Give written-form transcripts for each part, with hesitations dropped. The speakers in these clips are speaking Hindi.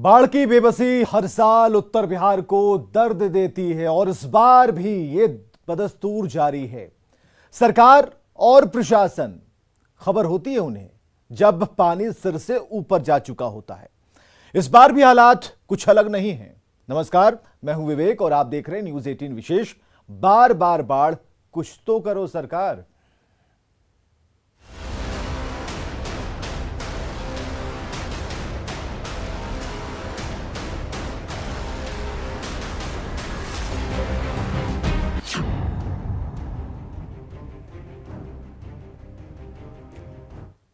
बाढ़ की बेबसी हर साल उत्तर बिहार को दर्द देती है और इस बार भी ये बदस्तूर जारी है। सरकार और प्रशासन खबर होती है उन्हें जब पानी सिर से ऊपर जा चुका होता है। इस बार भी हालात कुछ अलग नहीं है। नमस्कार, मैं हूं विवेक और आप देख रहे हैं न्यूज 18 विशेष। बार बार बाढ़, कुछ तो करो सरकार।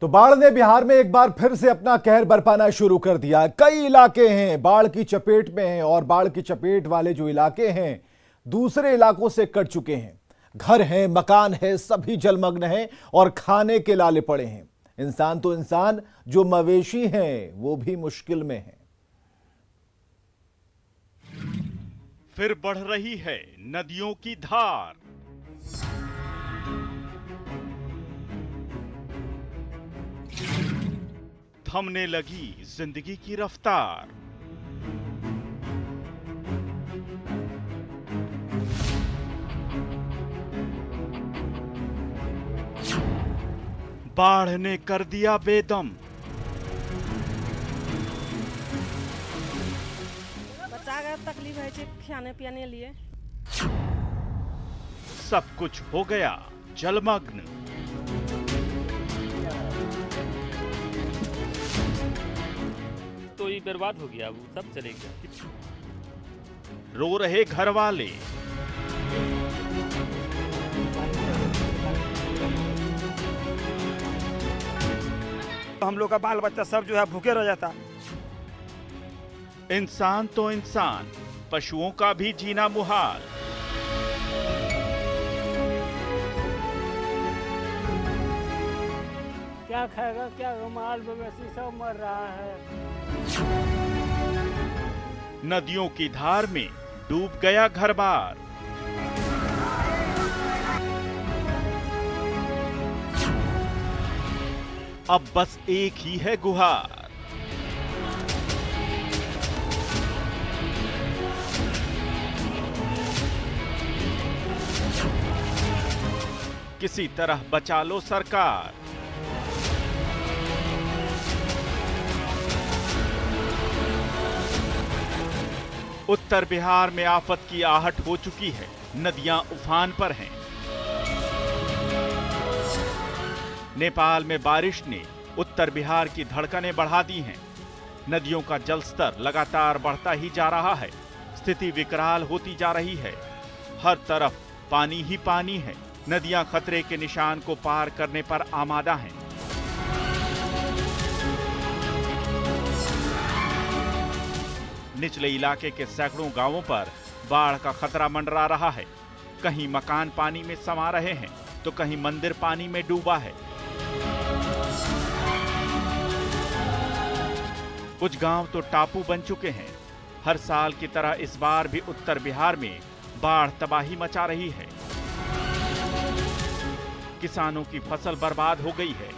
तो बाढ़ ने बिहार में एक बार फिर से अपना कहर बरपाना शुरू कर दिया। कई इलाके हैं बाढ़ की चपेट में हैं और बाढ़ की चपेट वाले जो इलाके हैं दूसरे इलाकों से कट चुके हैं। घर हैं, मकान है, सभी जलमग्न हैं और खाने के लाले पड़े हैं। इंसान तो इंसान, जो मवेशी हैं वो भी मुश्किल में हैं। फिर बढ़ रही है नदियों की धार। थमने लगी जिंदगी की रफ्तार। बाढ़ ने कर दिया बेदम। बच्चा का तकलीफ है खाने पीने लिए। सब कुछ हो गया जलमग्न। तो ये बर्बाद हो गया, वो सब चले गया। रो रहे घर वाले। हम लोग का बाल बच्चा सब जो है भूखे रह जाता। इंसान तो इंसान, पशुओं का भी जीना मुहाल। क्या खाएगा, क्या माल मवेशी सब मर रहा है। नदियों की धार में डूब गया घर बार। अब बस एक ही है गुहार। किसी तरह बचा लो सरकार। उत्तर बिहार में आफत की आहट हो चुकी है। नदियां उफान पर हैं। नेपाल में बारिश ने उत्तर बिहार की धड़कनें बढ़ा दी हैं। नदियों का जलस्तर लगातार बढ़ता ही जा रहा है। स्थिति विकराल होती जा रही है। हर तरफ पानी ही पानी है। नदियां खतरे के निशान को पार करने पर आमादा हैं। निचले इलाके के सैकड़ों गांवों पर बाढ़ का खतरा मंडरा रहा है। कहीं मकान पानी में समा रहे हैं तो कहीं मंदिर पानी में डूबा है। कुछ गांव तो टापू बन चुके हैं। हर साल की तरह इस बार भी उत्तर बिहार में बाढ़ तबाही मचा रही है। किसानों की फसल बर्बाद हो गई है।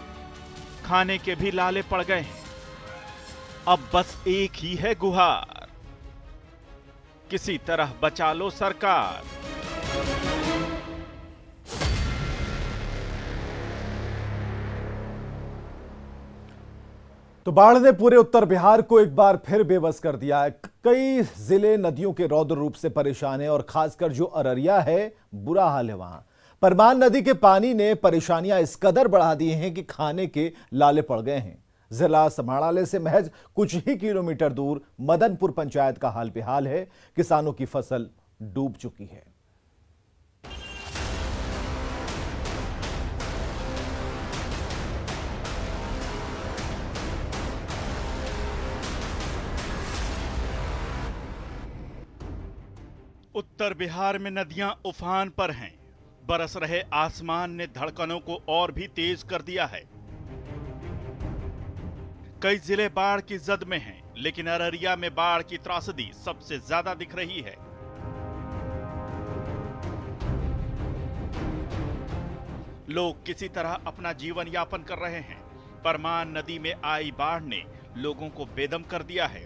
खाने के भी लाले पड़ गए हैं। अब बस एक ही है गुहार। किसी तरह बचा लो सरकार। तो बाढ़ ने पूरे उत्तर बिहार को एक बार फिर बेबस कर दिया है। कई जिले नदियों के रौद्र रूप से परेशान हैं और खासकर जो अररिया है, बुरा हाल है वहां। परमान नदी के पानी ने परेशानियां इस कदर बढ़ा दी हैं कि खाने के लाले पड़ गए हैं। जिला समाहरणालय से महज कुछ ही किलोमीटर दूर मदनपुर पंचायत का हाल बेहाल है। किसानों की फसल डूब चुकी है। उत्तर बिहार में नदियां उफान पर हैं। बरस रहे आसमान ने धड़कनों को और भी तेज कर दिया है। कई जिले बाढ़ की जद में हैं, लेकिन अररिया में बाढ़ की त्रासदी सबसे ज्यादा दिख रही है। लोग किसी तरह अपना जीवन यापन कर रहे हैं। परमान नदी में आई बाढ़ ने लोगों को बेदम कर दिया है।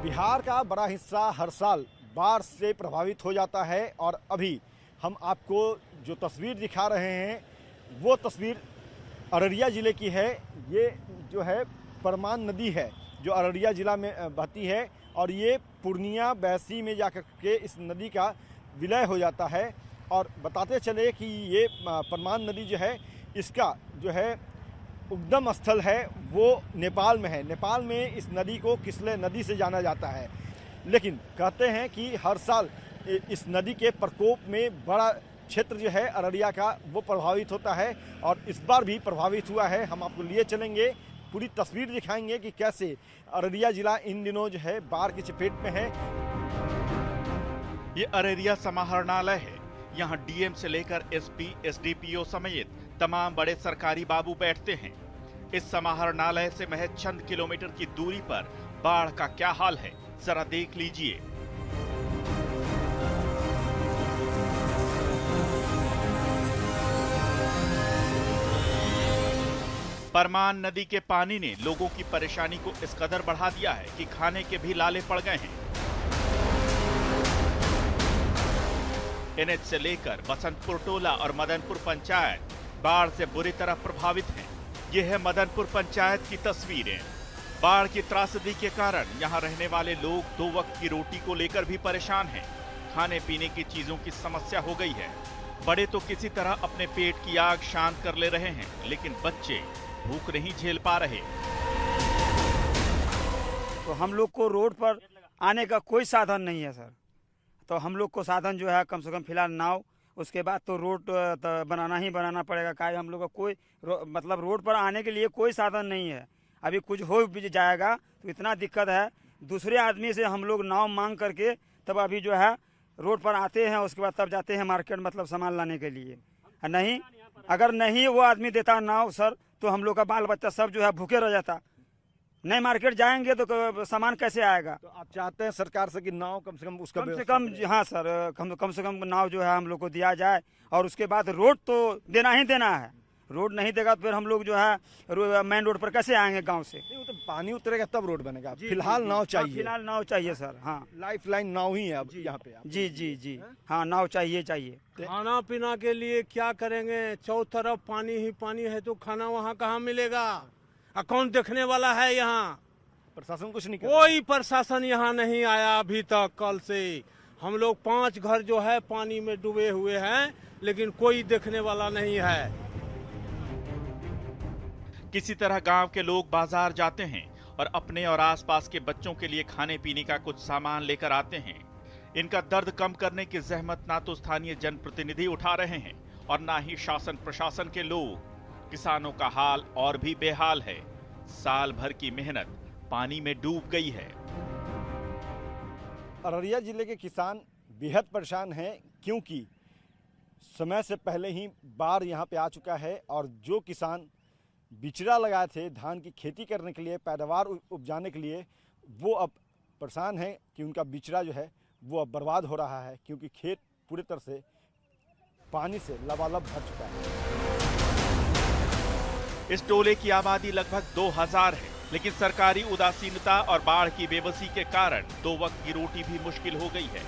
बिहार का बड़ा हिस्सा हर साल बाढ़ से प्रभावित हो जाता है और अभी हम आपको जो तस्वीर दिखा रहे हैं वो तस्वीर अररिया ज़िले की है। ये जो है परमान नदी है जो अररिया ज़िला में बहती है और ये पूर्णिया बैसी में जाकर के इस नदी का विलय हो जाता है। और बताते चले कि ये परमान नदी जो है इसका जो है उद्गम स्थल है वो नेपाल में है। नेपाल में इस नदी को किसले नदी से जाना जाता है, लेकिन कहते हैं कि हर साल इस नदी के प्रकोप में बड़ा क्षेत्र जो है अररिया का वो प्रभावित होता है और इस बार भी प्रभावित हुआ है। हम आपको लिए चलेंगे, पूरी तस्वीर दिखाएंगे कि कैसे अररिया जिला इन दिनों जो है बाढ़ की चपेट में है। ये अररिया समाहरणालय है। यहाँ डीएम से लेकर एसपी, एसडीपीओ समेत तमाम बड़े सरकारी बाबू बैठते हैं। इस समाहरणालय से महज चंद किलोमीटर की दूरी पर बाढ़ का क्या हाल है, जरा देख लीजिए। परमान नदी के पानी ने लोगों की परेशानी को इस कदर बढ़ा दिया है कि खाने के भी लाले पड़ गए हैं। एनएच से लेकर बसंतपुर टोला और मदनपुर पंचायत बाढ़ से बुरी तरह प्रभावित हैं। ये है मदनपुर पंचायत की तस्वीरें। बाढ़ की त्रासदी के कारण यहाँ रहने वाले लोग 2 वक्त की रोटी को लेकर भी परेशान हैं। खाने पीने की चीजों की समस्या हो गई है। बड़े तो किसी तरह अपने पेट की आग शांत कर ले रहे हैं, लेकिन बच्चे भूख नहीं झेल पा रहे। तो हम लोग को रोड पर आने का कोई साधन नहीं है सर। तो हम लोग को साधन जो है कम से कम फिलहाल नाव, उसके बाद तो रोड बनाना ही बनाना पड़ेगा। क्या हम लोग का कोई मतलब रोड पर आने के लिए कोई साधन नहीं है। अभी कुछ हो भी जाएगा तो इतना दिक्कत है, दूसरे आदमी से हम लोग नाव मांग करके तब अभी जो है रोड पर आते हैं, उसके बाद तब जाते हैं मार्केट मतलब सामान लाने के लिए। नहीं, अगर नहीं वो आदमी देता नाव सर तो हम लोग का बाल बच्चा सब जो है भूखे रह जाता। नहीं मार्केट जाएंगे तो सामान कैसे आएगा। तो आप चाहते हैं सरकार से कि नाव कम से कम उसका कम से कम हाँ सर, कम से कम नाव जो है हम लोग को दिया जाए और उसके बाद रोड तो देना ही देना है। रोड नहीं देगा तो फिर हम लोग जो है मेन रोड पर कैसे आएंगे गांव से। नहीं, वो तो पानी उतरेगा तब रोड बनेगा। फिलहाल नाव चाहिए। फिलहाल नाव चाहिए सर। हाँ, लाइफ लाइन नाव ही है अब यहाँ पे। जी जी जी हाँ, नाव चाहिए। खाना पीना के लिए क्या करेंगे, चौ तरफ पानी ही पानी है तो खाना वहाँ कहाँ मिलेगा। कौन देखने वाला है यहाँ? प्रशासन कुछ नहीं कर कोई प्रशासन यहाँ नहीं आया अभी तक। कल से हम लोग 5 घर जो है पानी में डूबे हुए हैं, लेकिन कोई देखने वाला नहीं है। किसी तरह गांव के लोग बाजार जाते हैं और अपने और आसपास के बच्चों के लिए खाने पीने का कुछ सामान लेकर आते हैं। इनका दर्द कम करने की जहमत ना तो स्थानीय जनप्रतिनिधि उठा रहे हैं और ना ही शासन प्रशासन के लोग। किसानों का हाल और भी बेहाल है। साल भर की मेहनत पानी में डूब गई है। अररिया जिले के किसान बेहद परेशान हैं क्योंकि समय से पहले ही बाढ़ यहाँ पे आ चुका है और जो किसान बिचड़ा लगाए थे धान की खेती करने के लिए, पैदावार उपजाने के लिए, वो अब परेशान हैं कि उनका बिचड़ा जो है वो अब बर्बाद हो रहा है क्योंकि खेत पूरी तरह से पानी से लबालब भर चुका है। इस टोले की आबादी लगभग 2000 है, लेकिन सरकारी उदासीनता और बाढ़ की बेबसी के कारण 2 वक्त की रोटी भी मुश्किल हो गई है।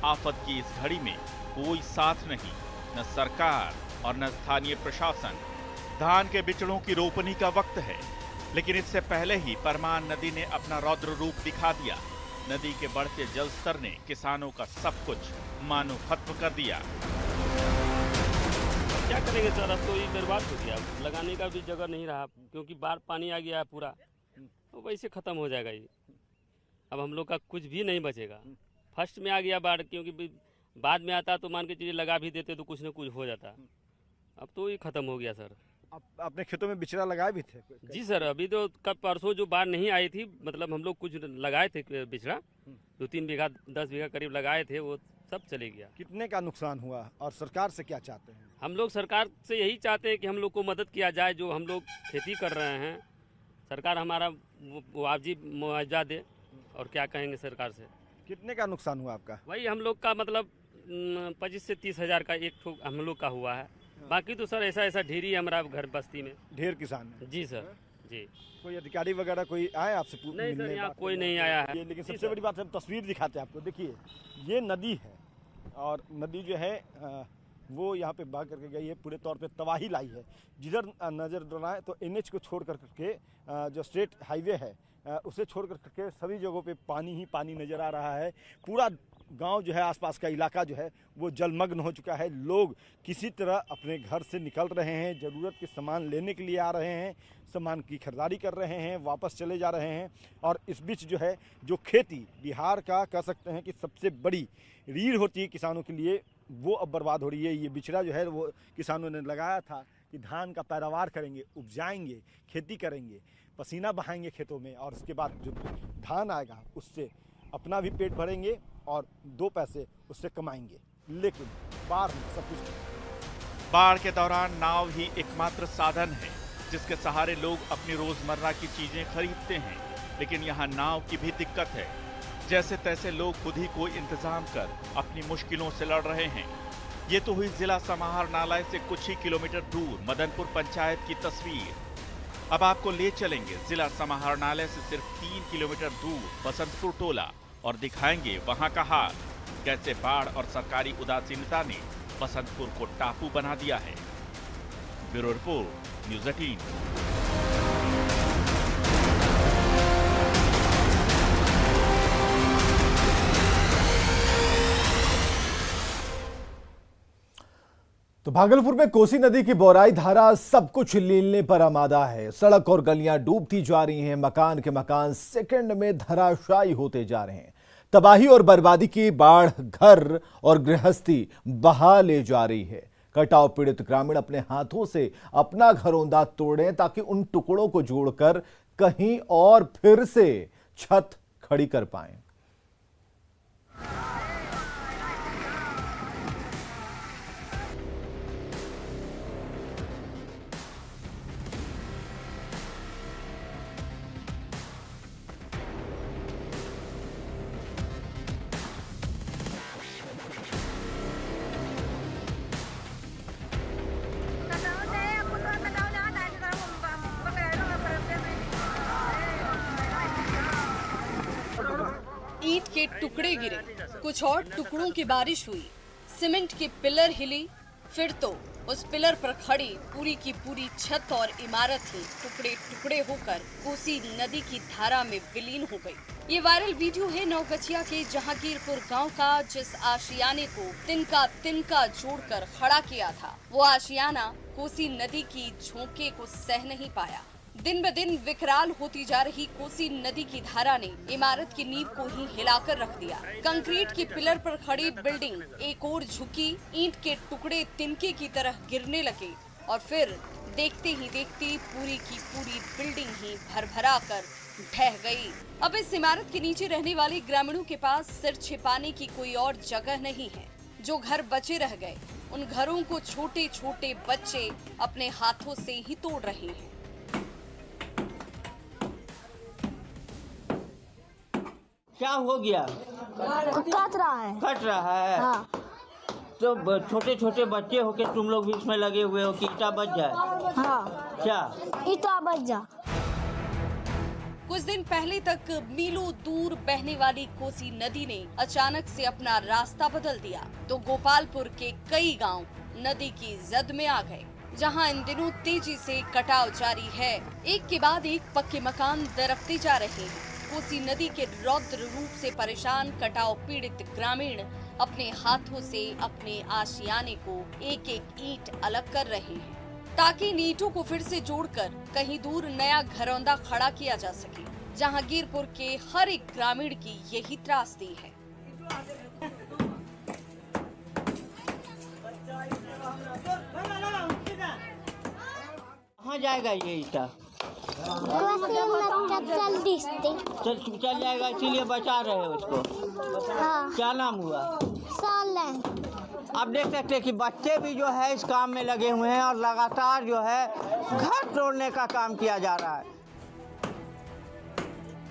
आफत की इस घड़ी में कोई साथ नहीं, न सरकार और न स्थानीय प्रशासन। धान के बिचड़ों की रोपनी का वक्त है, लेकिन इससे पहले ही परमान नदी ने अपना रौद्र रूप दिखा दिया। नदी के बढ़ते जल स्तर ने किसानों का सब कुछ मानो खत्म कर दिया। क्या करेंगे सर, अब तो ये बर्बाद हो गया। लगाने का भी जगह नहीं रहा क्योंकि बाढ़ पानी आ गया है पूरा, तो वैसे खत्म हो जाएगा ये। अब हम लोग का कुछ भी नहीं बचेगा। फर्स्ट में आ गया बाढ़, क्योंकि बाद में आता तो मान के चलिए लगा भी देते तो कुछ न कुछ हो जाता। अब तो ये खत्म हो गया सर। अपने खेतों में बिचड़ा लगाए भी थे? जी सर, अभी तो कब परसों जो बाढ़ नहीं आई थी, मतलब हम लोग कुछ लगाए थे बिचड़ा, 2-3 बीघा 10 बीघा करीब लगाए थे, वो सब चले गया। कितने का नुकसान हुआ और सरकार से क्या चाहते हैं? हम लोग सरकार से यही चाहते हैं कि हम लोग को मदद किया जाए। जो हम लोग खेती कर रहे हैं, सरकार हमारा मुआवजा दे। और क्या कहेंगे सरकार से। कितने का नुकसान हुआ आपका? वही हम लोग का मतलब 25 से 30 हज़ार का एक ठोक हम लोग का हुआ है। बाकी तो सर ऐसा ढेरी है हमारा घर बस्ती में। ढेर किसान है। जी सर। जी कोई अधिकारी वगैरह कोई आए आपसे नहीं सर, मिलने यहाँ बात कोई करने? नहीं आया है। ये लेकिन जी सबसे सर। बड़ी बात है, हम तस्वीर दिखाते हैं आपको। देखिए ये नदी है और नदी जो है वो यहाँ पे बह करके गई है, पूरे तौर पे तबाही लाई है। जिधर नज़र बनाए तो NH को छोड़ करके जो स्टेट हाईवे है उसे छोड़ करके सभी जगहों पे पानी ही पानी नज़र आ रहा है। पूरा गांव जो है, आसपास का इलाका जो है वो जलमग्न हो चुका है। लोग किसी तरह अपने घर से निकल रहे हैं, ज़रूरत के सामान लेने के लिए आ रहे हैं, सामान की खरीदारी कर रहे हैं, वापस चले जा रहे हैं। और इस बीच जो है जो खेती बिहार का कह सकते हैं कि सबसे बड़ी रीढ़ होती है किसानों के लिए, वो अब बर्बाद हो रही है। ये बिचड़ा जो है वो किसानों ने लगाया था कि धान का पैदावार करेंगे, उपजाएंगे, खेती करेंगे, पसीना बहाएंगे खेतों में, और उसके बाद जो धान आएगा उससे अपना भी पेट भरेंगे और 2 पैसे उससे कमाएंगे। लेकिन बाढ़ में सब कुछ। बाढ़ के दौरान नाव ही एकमात्र साधन है जिसके सहारे लोग अपनी रोजमर्रा की चीजें खरीदते हैं। लेकिन यहाँ नाव की भी दिक्कत है। जैसे तैसे लोग खुद ही कोई इंतजाम कर अपनी मुश्किलों से लड़ रहे हैं। ये तो हुई जिला समाहरणालय से कुछ ही किलोमीटर दूर मदनपुर पंचायत की तस्वीर। अब आपको ले चलेंगे जिला समाहरणालय से सिर्फ 3 किलोमीटर दूर बसंतपुर टोला और दिखाएंगे वहां का हाल, कैसे बाढ़ और सरकारी उदासीनता ने बसंतपुर को टापू बना दिया है। Bureau report, news 18। तो भागलपुर में कोसी नदी की बौराई धारा सब कुछ लीलने पर आमादा है। सड़क और गलियां डूबती जा रही हैं, मकान के मकान सेकंड में धराशायी होते जा रहे हैं। तबाही और बर्बादी की बाढ़ घर और गृहस्थी बहा ले जा रही है। कटाव पीड़ित ग्रामीण अपने हाथों से अपना घरौंदा तोड़ें ताकि उन टुकड़ों को जोड़कर कहीं और फिर से छत खड़ी कर पाएं। ईंट के टुकड़े गिरे, कुछ और टुकड़ों की बारिश हुई, सीमेंट के पिलर हिली, फिर तो उस पिलर पर खड़ी पूरी की पूरी छत और इमारत ही टुकड़े टुकड़े होकर कोसी नदी की धारा में विलीन हो गई। ये वायरल वीडियो है नौगछिया के जहांगीरपुर गांव का, जिस आशियाने को तिनका तिनका जोड़कर खड़ा किया था। वो आशियाना कोसी नदी की झोंके को सह नहीं पाया। दिन ब दिन विकराल होती जा रही कोसी नदी की धारा ने इमारत की नींव को ही हिलाकर रख दिया। कंक्रीट के पिलर पर खड़ी बिल्डिंग एक ओर झुकी, ईंट के टुकड़े तिनके की तरह गिरने लगे और फिर देखते ही देखते पूरी की पूरी बिल्डिंग ही भरभरा कर ढह गई। अब इस इमारत के नीचे रहने वाले ग्रामीणों के पास सिर छिपाने की कोई और जगह नहीं है। जो घर बचे रह गए, उन घरों को छोटे छोटे बच्चे अपने हाथों से ही तोड़ रहे हैं। क्या हो गया? कट रहा है। कट रहा है? हाँ। तो छोटे छोटे बच्चे हो के तुम लोग बीच में लगे हुए हो कि ईटा बच जाए? हाँ। क्या ईटा बच जा। कुछ दिन पहले तक मीलों दूर बहने वाली कोसी नदी ने अचानक से अपना रास्ता बदल दिया तो गोपालपुर के कई गांव नदी की जद में आ गए, जहां इन दिनों तेजी से कटाव जारी है। एक के बाद एक पक्के मकान दरकते जा रहे हैं। कोसी नदी के रौद्र रूप से परेशान कटाव पीड़ित ग्रामीण अपने हाथों से अपने आशियाने को एक एक ईंट अलग कर रहे हैं ताकि इन ईंटों को फिर से जोड़कर कहीं दूर नया घरौंदा खड़ा किया जा सके। जहांगीरपुर के हर एक ग्रामीण की यही त्रासदी है। कहाँ जाएगा ये ईटा? चल जाएगा, इसीलिए बचा रहे हो उसको। हाँ। क्या नाम हुआ? सालन। आप देख सकते हैं कि बच्चे भी जो है इस काम में लगे हुए हैं और लगातार जो है घर तोड़ने का काम किया जा रहा है।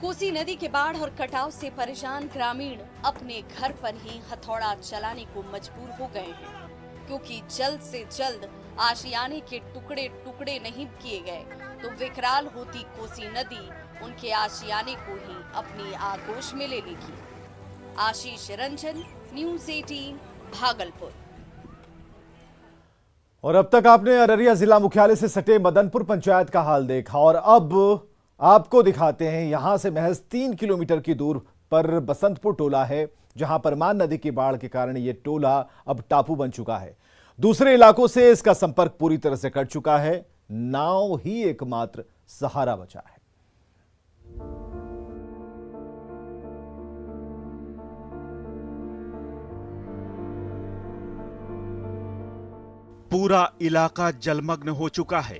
कोसी नदी के बाढ़ और कटाव से परेशान ग्रामीण अपने घर पर ही हथौड़ा चलाने को मजबूर हो गए हैं, क्योंकि जल्द से जल्द आशियाने के टुकड़े टुकड़े नहीं किए गए तो विकराल होती कोसी नदी उनके आशियाने को ही अपनी आगोश में ले लेगी। आशीष रंजन, न्यूज़ 18, भागलपुर। और अब तक आपने अररिया जिला मुख्यालय से सटे मदनपुर पंचायत का हाल देखा और अब आपको दिखाते हैं यहां से महज 3 किलोमीटर की दूर पर बसंतपुर टोला है, जहां परमान नदी की बाढ़ के कारण यह टोला अब टापू बन चुका है। दूसरे इलाकों से इसका संपर्क पूरी तरह से कट चुका है। नाव ही एकमात्र सहारा बचा है। पूरा इलाका जलमग्न हो चुका है।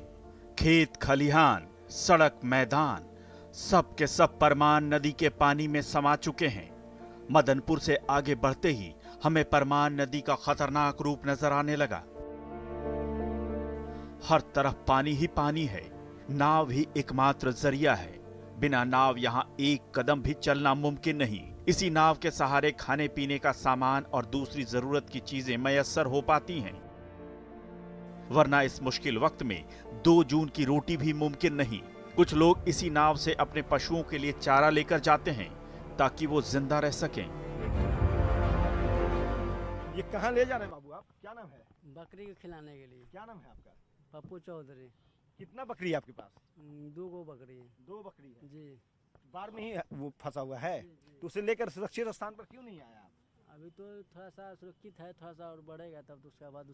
खेत खलिहान, सड़क, मैदान सब के सब परमान नदी के पानी में समा चुके हैं। मदनपुर से आगे बढ़ते ही हमें परमान नदी का खतरनाक रूप नजर आने लगा। हर तरफ पानी ही पानी है। नाव ही एकमात्र जरिया है। बिना नाव यहां एक कदम भी चलना मुमकिन नहीं। इसी नाव के सहारे खाने पीने का सामान और दूसरी जरूरत की चीजें मयस्सर हो पाती हैं, वरना इस मुश्किल वक्त में 2 जून की रोटी भी मुमकिन नहीं। कुछ लोग इसी नाव से अपने पशुओं के लिए चारा लेकर जाते हैं ताकि वो जिंदा रह सकें। ये कहाँ ले जा रहे हैं बाबू आप? क्या नाम है? बकरी को खिलाने के लिए। क्या नाम है आपका? पप्पू चौधरी। कितना बकरी है आपके पास? 2 बकरी है। 2 बकरी है जी। बाढ़ में ही वो फंसा हुआ है, तो उसे लेकर सुरक्षित स्थान पर क्यों नहीं आया आप? अभी तो थोड़ा सा सुरक्षित है, थोड़ा सा और बढ़ेगा तब तो उसके बाद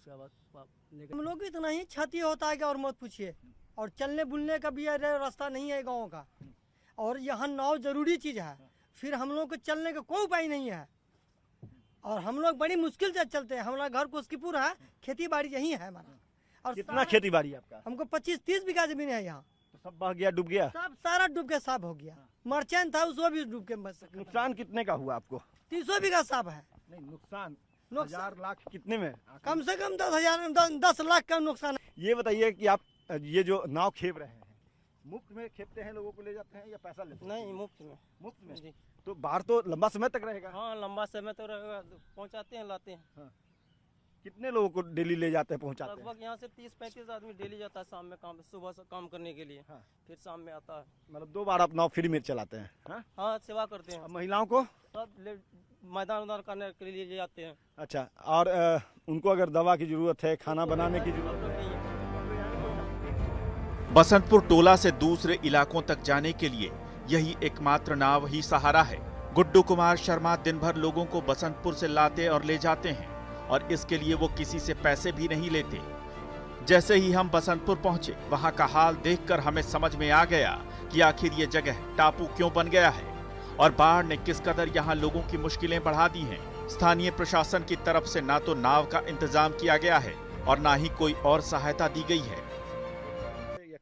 हम लोग इतना ही क्षति होता है कि और मत पूछिए। और चलने बुलने का भी रास्ता नहीं है गाँव का, और यहाँ नाव जरूरी चीज है। फिर हम लोग को चलने का कोई उपाय नहीं है, और हम लोग बड़ी मुश्किल से चलते हैं। हमारा घर कोसकीपुर है, खेती बाड़ी यही है हमारा। और कितना खेती बाड़ी आपका? हमको 25-30 बीघा जमीन है यहाँ। तो सब बह गया, डूब गया? सब सारा डूब के साफ हो गया। मर्चेंट था उसको भी डूब के नुकसान कितने का हुआ आपको? 300 बीघा साफ है। नहीं, नुकसान 1000 लाख कितने में? कम से कम 10 लाख का नुकसान है। ये बताइए कि आप ये जो नाव खेप रहे हैं, मुफ्त में खेपते हैं, लोगों को ले जाते हैं या पैसा लेते हैं? नहीं, मुफ्त में। मुफ्त में जी। तो बाहर तो लंबा समय तक रहेगा? हाँ, लंबा समय तो रहेगा। पहुँचाते हैं, लाते हैं। हाँ। कितने लोगों को डेली ले जाते हैं, पहुँचाते हैं? लगभग यहाँ से 30-35 आदमी डेली जाता है शाम में काम, सुबह से काम करने के लिए। हाँ। फिर शाम में आता है। मतलब 2 बार आप नाव फ्री में चलाते हैं? हाँ, हाँ, सेवा करते हैं। महिलाओं को सब मैदान उदान करने के लिए ले जाते हैं। अच्छा, और उनको अगर दवा की जरूरत है, खाना बनाने की जरूरत है? बसंतपुर टोला से दूसरे इलाकों तक जाने के लिए यही एकमात्र नाव ही सहारा है। गुड्डू कुमार शर्मा दिन भर लोगों को बसंतपुर से लाते और ले जाते हैं, और इसके लिए वो किसी से पैसे भी नहीं लेते। जैसे ही हम बसंतपुर पहुंचे, वहां का हाल देखकर हमें समझ में आ गया कि आखिर ये जगह टापू क्यों बन गया है और बाढ़ ने किस कदर यहाँ लोगों की मुश्किलें बढ़ा दी हैं। स्थानीय प्रशासन की तरफ से ना तो नाव का इंतजाम किया गया है और ना ही कोई और सहायता दी गई है।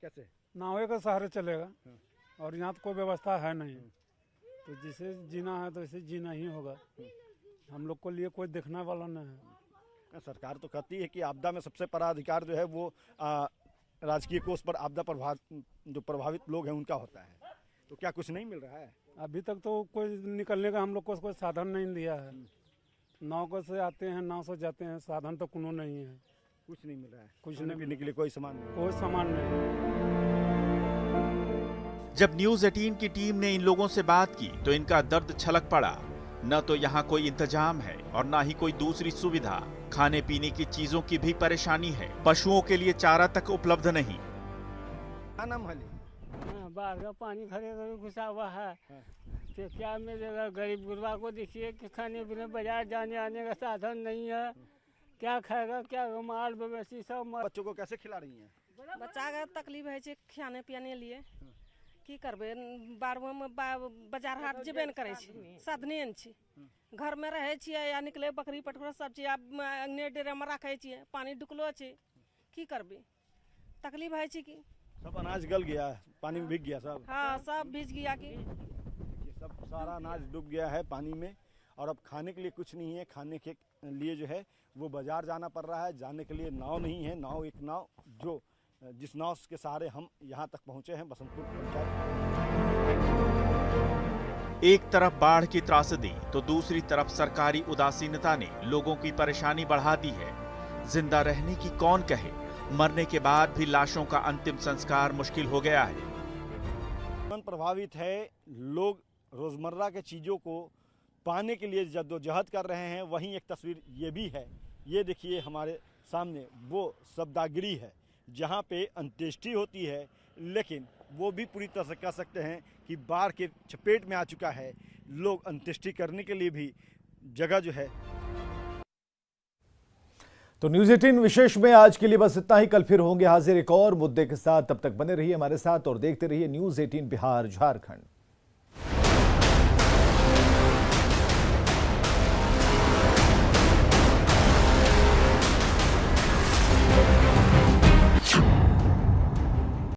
कैसे नावे का सहारे चलेगा, और यहाँ तो कोई व्यवस्था है नहीं, तो जिसे जीना है तो इसे जीना ही होगा। हम लोग को लिए कोई देखने वाला नहीं है। सरकार तो कहती है कि आपदा में सबसे बड़ा अधिकार जो है वो राजकीय कोष पर आपदा जो प्रभावित लोग हैं उनका होता है, तो क्या कुछ नहीं मिल रहा है? अभी तक तो कोई निकलने का हम लोग को कोई साधन नहीं दिया है। नाव से आते हैं, नाव से जाते हैं, साधन तो कोनो नहीं है। कुछ नहीं मिल रहा है? कुछ नहीं मिलने के लिए कोई सामान नहीं? कोई सामान नहीं। जब न्यूज़ 18 की टीम ने इन लोगों से बात की तो इनका दर्द छलक पड़ा। न तो यहाँ कोई इंतजाम है और न ही कोई दूसरी सुविधा। खाने पीने की चीजों की भी परेशानी है। पशुओं के लिए चारा तक उपलब्ध नहीं। क्या नाम है? बाढ़ का पानी खड़े घुसा हुआ है, तो क्या मिलेगा गरीब गुरबा को? देखिए कि खाने पीने बाजार जाने आने का साधन नहीं है। क्या खाएगा, क्या माल मवेशी सब। बच्चों को कैसे खिला रही हैं? बच्चा के तकलीफ है खाने पियाने लिए। की करबे, बाढ़ में बाजार हाट जेबे न करे छी, साधने न छी। घर में रहे छिए या निकले बकरी पटकरा सब चीज अग्ने डेरे में रखे छिए, पानी ढुकलो छै, की करबे? तकलीफ है छी की सब अनाज गल गया, पानी में भीग गया सब। हाँ, सब भीज गया की सब सारा अनाज डूब गया है पानी में, और अब खाने के लिए कुछ नहीं है। खाने के लिए जो है वो बाजार जाना पड़ रहा है। जाने के लिए नाव नहीं है। नाव एक नाव जो जिस नाव के सहारे हम यहाँ तक पहुँचे हैं बसंतपुर पंचायत। एक तरफ बाढ़ की त्रासदी तो दूसरी तरफ सरकारी उदासीनता ने लोगों की परेशानी बढ़ा दी है। जिंदा रहने की कौन कहे मरने के बाद भी लाशों का अंतिम संस्कार मुश्किल हो गया है। मन प्रभावित है, लोग रोजमर्रा के चीजों को पाने के लिए जद्दोजहद कर रहे हैं। वहीं एक तस्वीर ये भी है, ये देखिए हमारे सामने वो शब्दागिरी है जहाँ पे अंत्येष्टि होती है, लेकिन वो भी पूरी तरह से कह सकते हैं कि बाढ़ के चपेट में आ चुका है। लोग अंत्येष्टि करने के लिए भी जगह जो है। तो न्यूज़ 18 विशेष में आज के लिए बस इतना ही। कल फिर होंगे हाजिर एक और मुद्दे के साथ। तब तक बने रहिए हमारे साथ और देखते रहिए न्यूज़ 18 बिहार झारखंड।